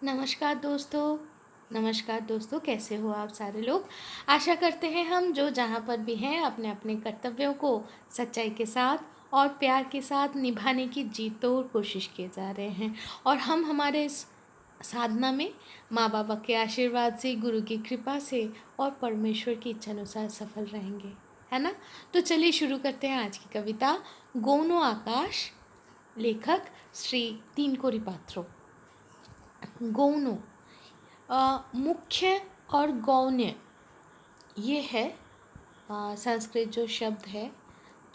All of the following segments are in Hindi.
नमस्कार दोस्तों, कैसे हो आप सारे लोग। आशा करते हैं हम जो जहाँ पर भी हैं अपने अपने कर्तव्यों को सच्चाई के साथ और प्यार के साथ निभाने की जी तोड़ कोशिश किए जा रहे हैं। और हम हमारे इस साधना में माँ बाबा के आशीर्वाद से, गुरु की कृपा से और परमेश्वर की इच्छा अनुसार सफल रहेंगे, है ना। तो चलिए शुरू करते हैं आज की कविता। गौनो आकाश, लेखक श्री तीन कोरी पात्रो। गौनो मुख्य और गौण्य, ये है संस्कृत जो शब्द है।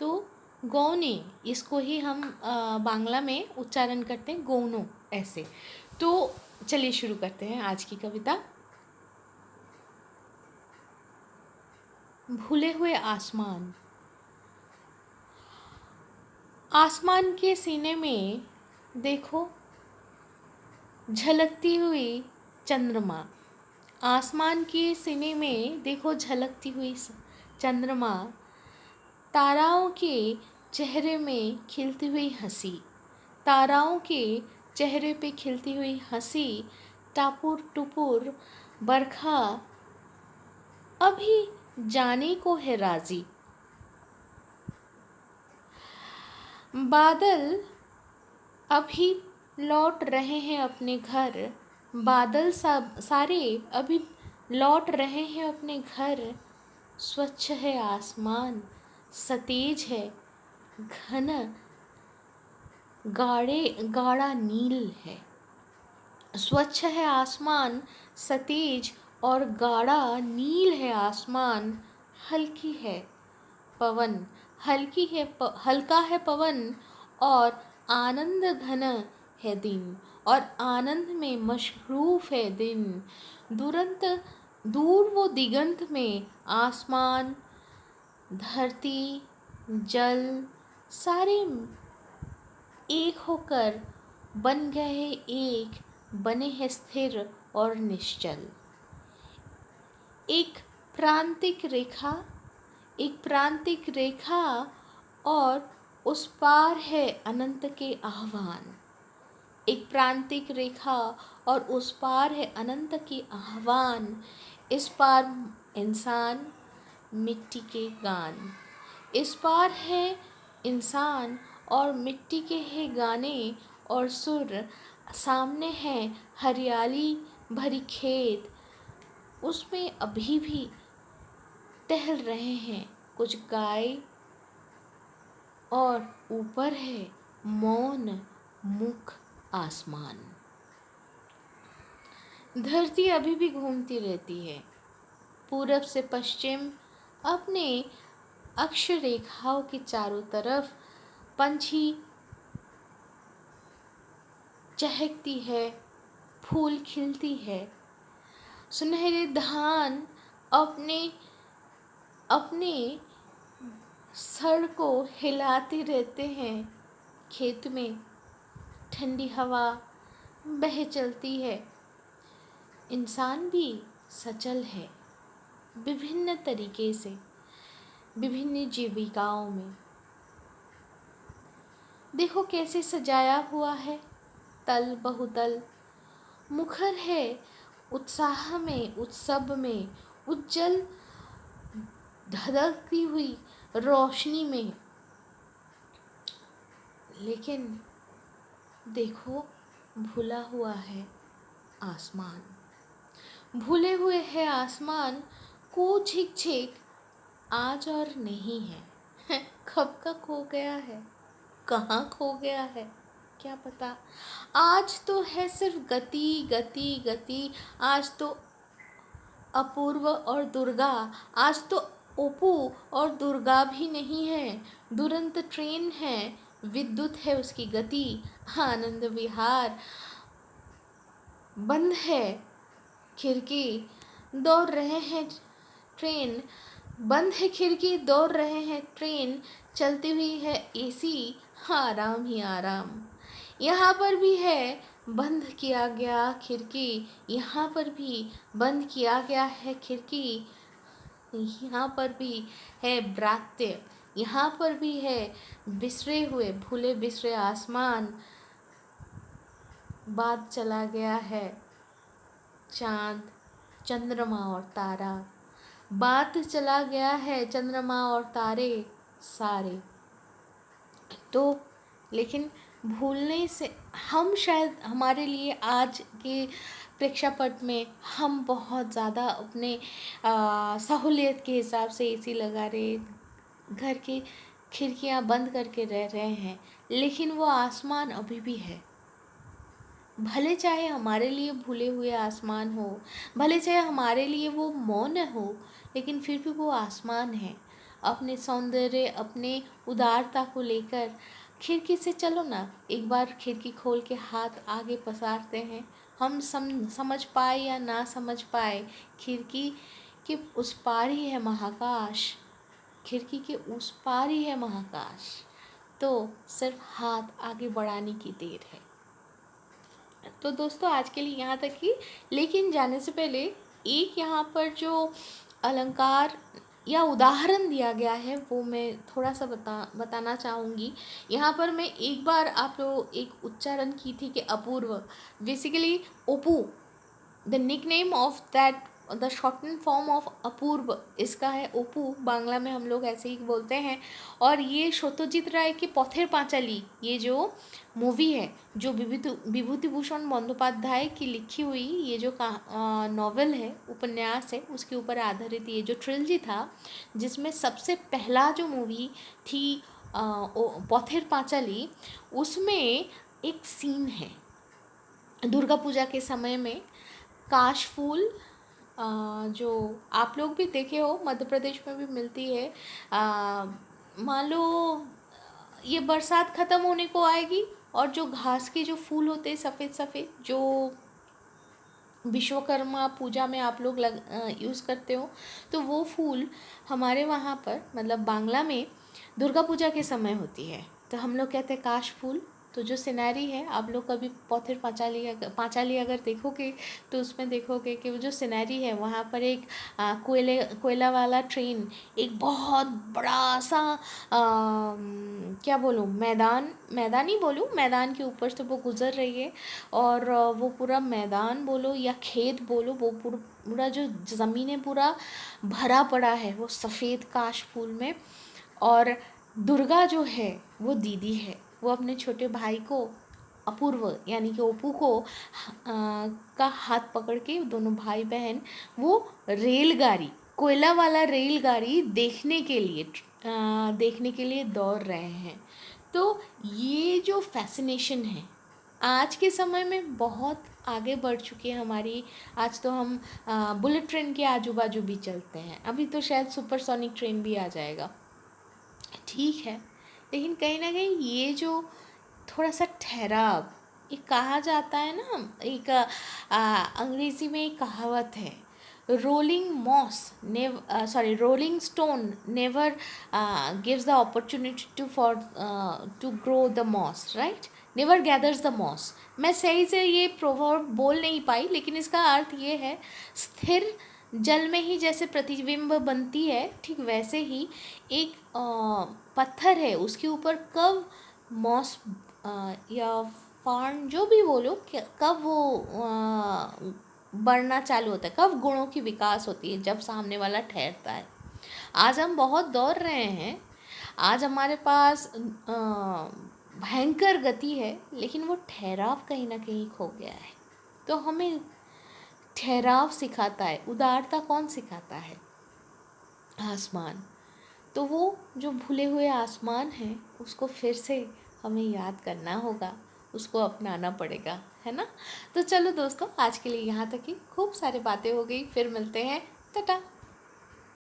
तो गौने, इसको ही हम बांग्ला में उच्चारण करते हैं गौनो ऐसे। तो चलिए शुरू करते हैं आज की कविता। भूले हुए आसमान। आसमान के सीने में देखो झलकती हुई चंद्रमा। आसमान के सीने में देखो झलकती हुई चंद्रमा। ताराओं के चेहरे में खिलती हुई हंसी। ताराओं के चेहरे पे खिलती हुई हंसी। टापुर टुपुर बरखा अभी जाने को है राजी। बादल अभी लौट रहे हैं अपने घर। बादल सब सारे अभी लौट रहे हैं अपने घर। स्वच्छ है आसमान, सतेज है, घन गाढ़ा नील है। स्वच्छ है आसमान, सतेज और गाढ़ा नील है आसमान। हल्की है पवन, हल्का है पवन और आनंद घन है दिन। और आनंद में मशरूफ है दिन। दूर वो दिगंत में आसमान, धरती, जल सारे एक होकर बन गए एक, बने हैं स्थिर और निश्चल। एक प्रांतिक रेखा और उस पार है अनंत के आह्वान। एक प्रांतिक रेखा और उस पार है अनंत के आह्वान। इस पार इंसान, मिट्टी के गान। इस पार है इंसान और मिट्टी के है गाने और सुर। सामने है हरियाली भरी खेत, उसमें अभी भी टहल रहे हैं कुछ गाय। और ऊपर है मौन मुख आसमान। धरती अभी भी घूमती रहती है पूरब से पश्चिम अपने अक्ष रेखाओं के चारों तरफ। पंछी चहकती है, फूल खिलती है। सुनहरे धान अपने अपने सर को हिलाते रहते हैं। खेत में ठंडी हवा बह चलती है। इंसान भी सचल है विभिन्न तरीके से, विभिन्न जीविकाओं में। देखो कैसे सजाया हुआ है तल बहुतल। मुखर है उत्साह में, उत्सव में, उज्जल धधकती हुई रोशनी में। लेकिन देखो भूला हुआ है आसमान। भूले हुए है आसमान को झिक झिक आज और नहीं है। कब का खो गया है, कहाँ खो गया है क्या पता। आज तो है सिर्फ गति गति गति। आज तो अपूर्व और दुर्गा, आज तो ओपू और दुर्गा भी नहीं है। दुरंत ट्रेन है, विद्युत है उसकी गति। आनंद विहार बंद है खिड़की, दौड़ रहे हैं ट्रेन। बंद है खिड़की, दौड़ रहे हैं ट्रेन। चलती हुई है एसी, आराम ही आराम। यहाँ पर भी है बंद किया गया खिड़की। यहाँ पर भी बंद किया गया है खिड़की। यहाँ पर भी है व्रात्य। यहाँ पर भी है बिसरे हुए, भूले बिसरे आसमान। बाद चला गया है चाँद, चंद्रमा और तारा, बात चला गया है चंद्रमा और तारे सारे। तो लेकिन भूलने से हम शायद हमारे लिए आज के प्रेक्षापट में हम बहुत ज़्यादा अपने सहूलियत के हिसाब से एसी लगा रहे, घर की खिड़कियां बंद करके रह रहे हैं, लेकिन वो आसमान अभी भी है। भले चाहे हमारे लिए भूले हुए आसमान हो, भले चाहे हमारे लिए वो मौन हो, लेकिन फिर भी वो आसमान है। अपने सौंदर्य, अपने उदारता को लेकर खिड़की से चलो ना, एक बार खिड़की खोल के हाथ आगे पसारते हैं। हम समझ पाए या ना समझ पाए, खिड़की के उस पार ही है महाकाश, खिड़की के उस पार ही है महाकाश। तो सिर्फ हाथ आगे बढ़ाने की देर है। तो दोस्तों आज के लिए यहाँ तक ही, लेकिन जाने से पहले एक यहाँ पर जो अलंकार या उदाहरण दिया गया है वो मैं थोड़ा सा बताना चाहूँगी। यहाँ पर मैं एक बार आप लोग एक उच्चारण की थी कि Apurva, basically Opu, the nickname of that, the shorten form of Apurva इसका है ओपू, बांग्ला में हम लोग ऐसे ही बोलते हैं। और ये सत्यजित राय की पथेर पांचाली, ये जो मूवी है, जो विभूति भूषण बंदोपाध्याय की लिखी हुई ये जो नॉवेल है, उपन्यास है, उसके ऊपर आधारित ये जो ट्रिलजी था, जिसमें सबसे पहला जो मूवी थी पथेर पांचाली, उसमें एक सीन है दुर्गा पूजा के समय में काश फूल, जो आप लोग भी देखे हो, मध्य प्रदेश में भी मिलती है। मान लो ये बरसात ख़त्म होने को आएगी और जो घास के जो फूल होते हैं सफ़ेद सफ़ेद, जो विश्वकर्मा पूजा में आप लोग यूज़ करते हो, तो वो फूल हमारे वहाँ पर मतलब बांग्ला में दुर्गा पूजा के समय होती है। तो हम लोग कहते हैं काश फूल। तो जो सिनेरी है, आप लोग कभी पथेर पांचाली अगर देखोगे तो उसमें देखोगे कि वो जो सिनेरी है वहाँ पर एक कोयला वाला ट्रेन, एक बहुत बड़ा सा क्या बोलूँ, मैदान ही बोलूँ, मैदान के ऊपर से वो गुज़र रही है। और वो पूरा मैदान बोलो या खेत बोलो, वो पूरा जो ज़मीन है पूरा भरा पड़ा है वो सफ़ेद काश फूल में। और दुर्गा जो है वो दीदी है, वो अपने छोटे भाई को अपूर्व यानी कि ओपू को का हाथ पकड़ के दोनों भाई बहन वो रेलगाड़ी, कोयला वाला रेलगाड़ी देखने के लिए दौड़ रहे हैं। तो ये जो फैसिनेशन है आज के समय में बहुत आगे बढ़ चुकी है हमारी। आज तो हम बुलेट ट्रेन के आजू बाजू भी चलते हैं, अभी तो शायद सुपरसोनिक ट्रेन भी आ जाएगा, ठीक है। लेकिन कहीं ना कहीं ये जो थोड़ा सा ठहराव, एक कहा जाता है ना, एक अंग्रेज़ी में एक कहावत है, rolling stone never gives the opportunity to grow the moss, right, never gathers the moss. मैं सही से ये प्रोवर्ब बोल नहीं पाई, लेकिन इसका अर्थ ये है, स्थिर जल में ही जैसे प्रतिबिंब बनती है, ठीक वैसे ही एक पत्थर है, उसके ऊपर कब मॉस या फार्न जो भी बोलो, कब वो बढ़ना चालू होता है, कब गुणों की विकास होती है, जब सामने वाला ठहरता है। आज हम बहुत दौड़ रहे हैं, आज हमारे पास भयंकर गति है, लेकिन वो ठहराव कहीं ना कहीं खो गया है। तो हमें ठहराव सिखाता है, उदारता कौन सिखाता है? आसमान। तो वो जो भूले हुए आसमान है उसको फिर से हमें याद करना होगा, उसको अपनाना पड़ेगा, है ना। तो चलो दोस्तों आज के लिए यहाँ तक ही, खूब सारी बातें हो गई, फिर मिलते हैं, टाटा।